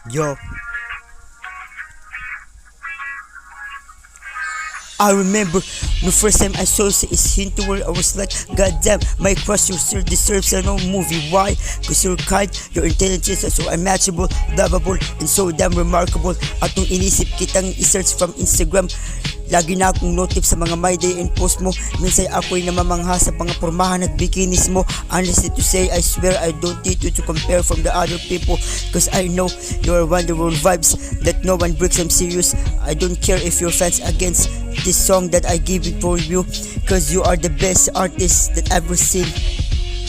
Yo, I remember the first time I saw you is into where I was like, God damn, my crush you sir deserves a no movie. Why? Cause you're kind, your intelligence is so unmatchable, lovable, and so damn remarkable. At nung inisip kitang i-search from Instagram, lagi na akong notif sa mga my day and post mo. Minsan ako'y namamangha sa mga pormahan at bikinis mo. Honestly to say, I swear I don't need you to compare from the other people, cause I know you're wonderful vibes that no one breaks them serious. I don't care if you're fans against this song that I give it for you, cause you are the best artist that I've ever seen.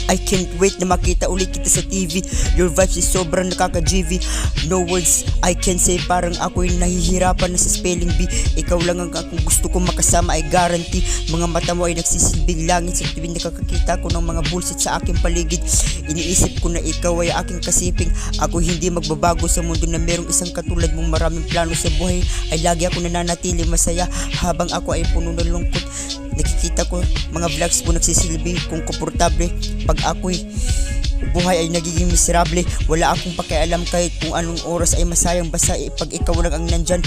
I can't wait na makita ulit kita sa TV. Your vibes is sobrang nakaka-GV. No words I can say, parang ako'y nahihirapan na sa spelling bee. Ikaw lang ang akong gusto kong makasama, I guarantee. Mga mata mo ay nagsisilbing langit sa tuwing nakakakita ko ng mga bullshit sa aking paligid. Iniisip ko na ikaw ay aking kasiping. Ako hindi magbabago sa mundo na merong isang katulad mong maraming plano sa buhay. Ay lagi ako nananatili masaya habang ako ay puno ng lungkot. Nakikita ko mga vlogs mo nagsisilbi kung komportable. Pag ako'y buhay ay nagiging miserable, wala akong pakialam kahit kung anong oras ay masayang, basta pag ikaw lang ang nandyan.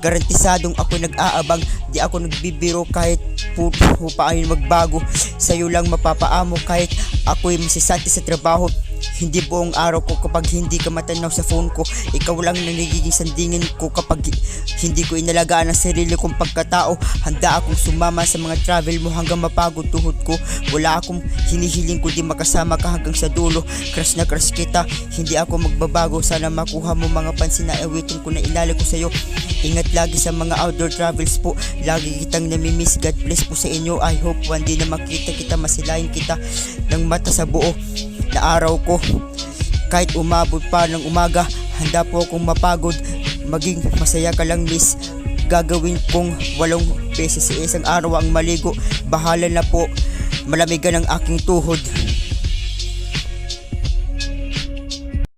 Garantisadong ako'y nag-aabang, di ako nagbibiro kahit puto pa ay magbago. Sa'yo lang mapapaamo kahit ako'y masisante sa trabaho. Hindi buong araw ko kapag hindi ka matanaw sa phone ko. Ikaw lang na nagiging sandingin ko kapag hindi ko inalagaan ang sarili kong pagkatao. Handa akong sumama sa mga travel mo hanggang mapagod tuhod ko. Wala akong hinihiling kundi makasama ka hanggang sa dulo. Crush na crush kita, hindi ako magbabago. Sana makuha mo mga pansin na awitin ko na ilali ko sa'yo. Ingat lagi sa mga outdoor travels po. Lagi kitang namimiss. God bless po sa inyo. I hope one day na makita kita, masilayan kita ng mata sa buo na araw ko. Kahit umabot pa ng umaga, handa po akong mapagod. Maging masaya ka lang miss. Gagawin kong 8 beses sa isang araw ang maligo. Bahala na po, malamigan ang aking tuhod.